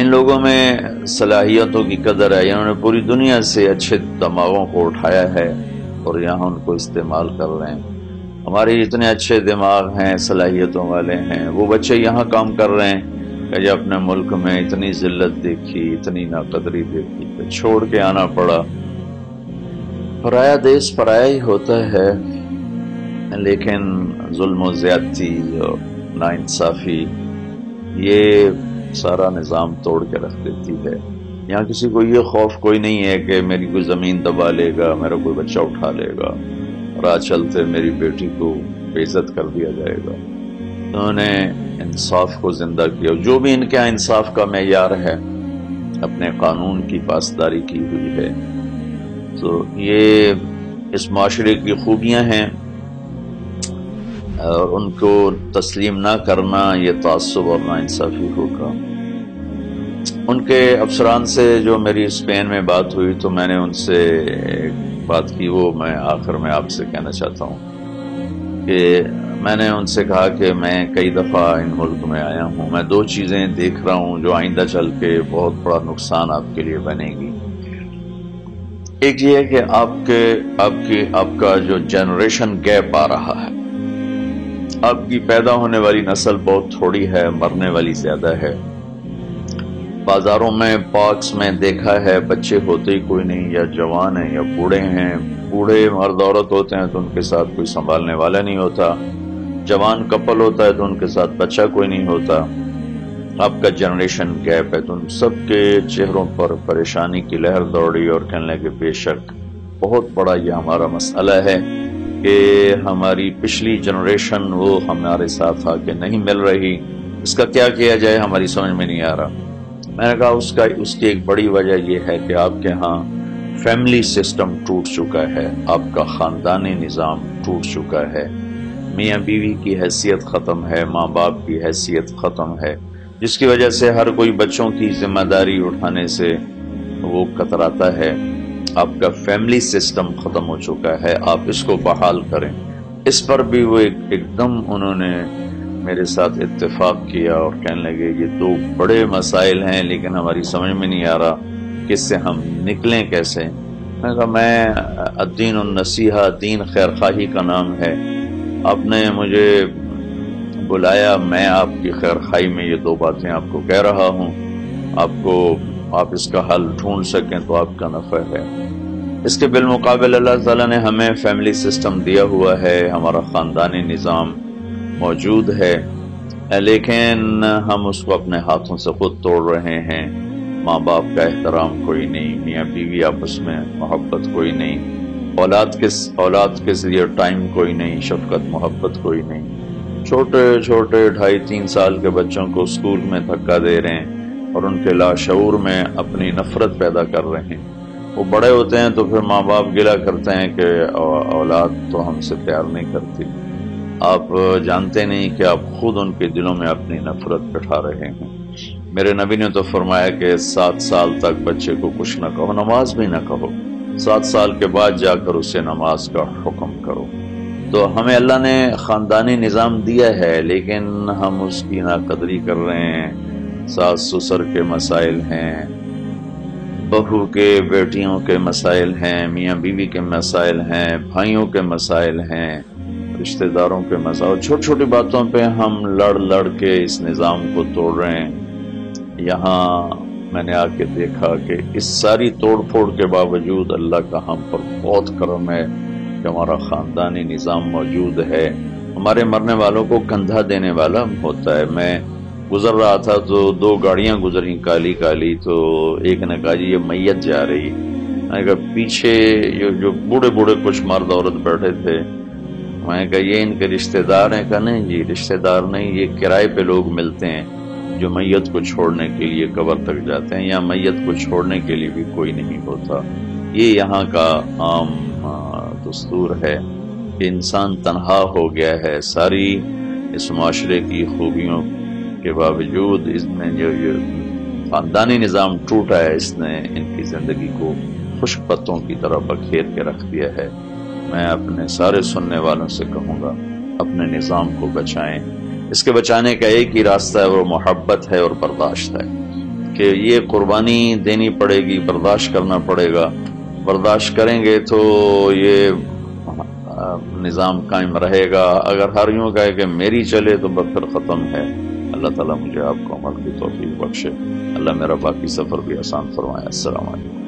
ان لوگوں میں صلاحیتوں کی قدر ہے، انہوں نے پوری دنیا سے اچھے دماغوں کو اٹھایا ہے اور یہاں ان کو استعمال کر رہے ہیں۔ ہمارے اتنے اچھے دماغ ہیں، صلاحیتوں والے ہیں، وہ بچے یہاں کام کر رہے ہیں کہ جب اپنے ملک میں اتنی ذلت دیکھی، اتنی ناقدری دیکھی کہ چھوڑ کے آنا پڑا۔ پرایا دیس پرایا ہی ہوتا ہے، لیکن ظلم و زیادتی اور ناانصافی یہ سارا نظام توڑ کے رکھ دیتی ہے۔ یہاں کسی کو یہ خوف کوئی نہیں ہے کہ میری کوئی زمین دبا لے گا، میرا کوئی بچہ اٹھا لے گا، راہ چلتے میری بیٹی کو بے عزت کر دیا جائے گا۔ انہوں نے انصاف کو زندہ کیا، جو بھی ان کے یہاں انصاف کا معیار ہے اپنے قانون کی پاسداری کی ہوئی ہے۔ تو یہ اس معاشرے کی خوبیاں ہیں اور ان کو تسلیم نہ کرنا یہ تعصب اور ناانصافی ہوگا۔ ان کے افسران سے جو میری اسپین میں بات ہوئی تو میں نے ان سے ایک بات کی، وہ میں آخر میں آپ سے کہنا چاہتا ہوں کہ میں نے ان سے کہا کہ میں کئی دفعہ ان ملک میں آیا ہوں، میں دو چیزیں دیکھ رہا ہوں جو آئندہ چل کے بہت بڑا نقصان آپ کے لیے بنے گی۔ ایک یہ ہے کہ آپ کا جو جنریشن گیپ آ رہا ہے، آپ کی پیدا ہونے والی نسل بہت تھوڑی ہے، مرنے والی زیادہ ہے۔ بازاروں میں پارکس میں دیکھا ہے بچے ہوتے ہی کوئی نہیں، یا جوان ہیں یا بوڑھے ہیں۔ بوڑھے مرد عورت ہوتے ہیں تو ان کے ساتھ کوئی سنبھالنے والا نہیں ہوتا، جوان کپل ہوتا ہے تو ان کے ساتھ بچہ کوئی نہیں ہوتا۔ آپ کا جنریشن گیپ ہے، تو ان سب کے چہروں پر پریشانی کی لہر دوڑی اور کہنے لگے بے شک بہت بڑا یہ ہمارا مسئلہ ہے کہ ہماری پچھلی جنریشن وہ ہمارے ساتھ آ کے نہیں مل رہی، اس کا کیا کیا جائے ہماری سمجھ میں نہیں آ رہا۔ میں نے کہا اس کی ایک بڑی وجہ یہ ہے کہ آپ کے ہاں فیملی سسٹم ٹوٹ چکا ہے، آپ کا خاندانی نظام ٹوٹ چکا ہے، میاں بیوی کی حیثیت ختم ہے، ماں باپ کی حیثیت ختم ہے، جس کی وجہ سے ہر کوئی بچوں کی ذمہ داری اٹھانے سے وہ کتراتا ہے۔ آپ کا فیملی سسٹم ختم ہو چکا ہے، آپ اس کو بحال کریں۔ اس پر بھی وہ ایک دم انہوں نے میرے ساتھ اتفاق کیا اور کہنے لگے یہ دو بڑے مسائل ہیں لیکن ہماری سمجھ میں نہیں آ رہا کہ اس سے ہم نکلیں کیسے۔ میں نے کہا میں الدین النصیحہ، دین خیر خواہی کا نام ہے، آپ نے مجھے بلایا، میں آپ کی خیر خواہی میں یہ دو باتیں آپ کو کہہ رہا ہوں، آپ اس کا حل ڈھونڈ سکیں تو آپ کا نفع ہے۔ اس کے بالمقابل اللہ تعالیٰ نے ہمیں فیملی سسٹم دیا ہوا ہے، ہمارا خاندانی نظام موجود ہے، لیکن ہم اس کو اپنے ہاتھوں سے خود توڑ رہے ہیں۔ ماں باپ کا احترام کوئی نہیں، میاں بیوی آپس میں محبت کوئی نہیں، اولاد کے ذریعے ٹائم کوئی نہیں، شفقت محبت کوئی نہیں۔ چھوٹے 2.5-3 سال کے بچوں کو اسکول میں دھکا دے رہے ہیں اور ان کے لاشعور میں اپنی نفرت پیدا کر رہے ہیں۔ وہ بڑے ہوتے ہیں تو پھر ماں باپ گلہ کرتے ہیں کہ اولاد تو ہم سے پیار نہیں کرتی۔ آپ جانتے نہیں کہ آپ خود ان کے دلوں میں اپنی نفرت بٹھا رہے ہیں۔ میرے نبی نے تو فرمایا کہ 7 سال تک بچے کو کچھ نہ کہو، نماز بھی نہ کہو، 7 سال کے بعد جا کر اسے نماز کا حکم کرو۔ تو ہمیں اللہ نے خاندانی نظام دیا ہے لیکن ہم اس کی ناقدری کر رہے ہیں۔ ساس سسر کے مسائل ہیں، بہو کے بیٹیوں کے مسائل ہیں، میاں بیوی کے مسائل ہیں، بھائیوں کے مسائل ہیں، رشتہ داروں کے مسائل، چھوٹی چھوٹی باتوں پہ ہم لڑ کے اس نظام کو توڑ رہے ہیں۔ یہاں میں نے آ کے دیکھا کہ اس ساری توڑ پھوڑ کے باوجود اللہ کا ہم پر بہت کرم ہے کہ ہمارا خاندانی نظام موجود ہے۔ ہمارے مرنے والوں کو کندھا دینے والا ہوتا ہے۔ میں گزر رہا تھا تو 2 گاڑیاں گزری کالی کالی، تو ایک نے کہا جی یہ میت جا رہی، میں نے کہا پیچھے جو بوڑھے بوڑھے کچھ مرد عورت بیٹھے تھے، میں نے کہا یہ ان کے رشتہ دار ہیں؟ کہا نہیں جی رشتہ دار نہیں، یہ کرائے پہ لوگ ملتے ہیں جو میت کو چھوڑنے کے لیے قبر تک جاتے ہیں، یا میت کو چھوڑنے کے لیے بھی کوئی نہیں ہوتا۔ یہ یہاں کا عام دستور ہے کہ انسان تنہا ہو گیا ہے، ساری اس معاشرے کی خوبیوں کے باوجود اس میں جو خاندانی نظام ٹوٹا ہے، اس نے ان کی زندگی کو خشک پتوں کی طرح بکھیر کے رکھ دیا ہے۔ میں اپنے سارے سننے والوں سے کہوں گا اپنے نظام کو بچائیں۔ اس کے بچانے کا ایک ہی راستہ ہے، وہ محبت ہے اور برداشت ہے۔ کہ یہ قربانی دینی پڑے گی، برداشت کرنا پڑے گا، برداشت کریں گے تو یہ نظام قائم رہے گا، اگر ہر یوں کہے کہ میری چلے تو بس پھر ختم ہے۔ اللہ تعالیٰ مجھے آپ کو عمل کی توفیق بخشے، اللہ میرا باقی سفر بھی آسان فرمائے۔ السلام علیکم۔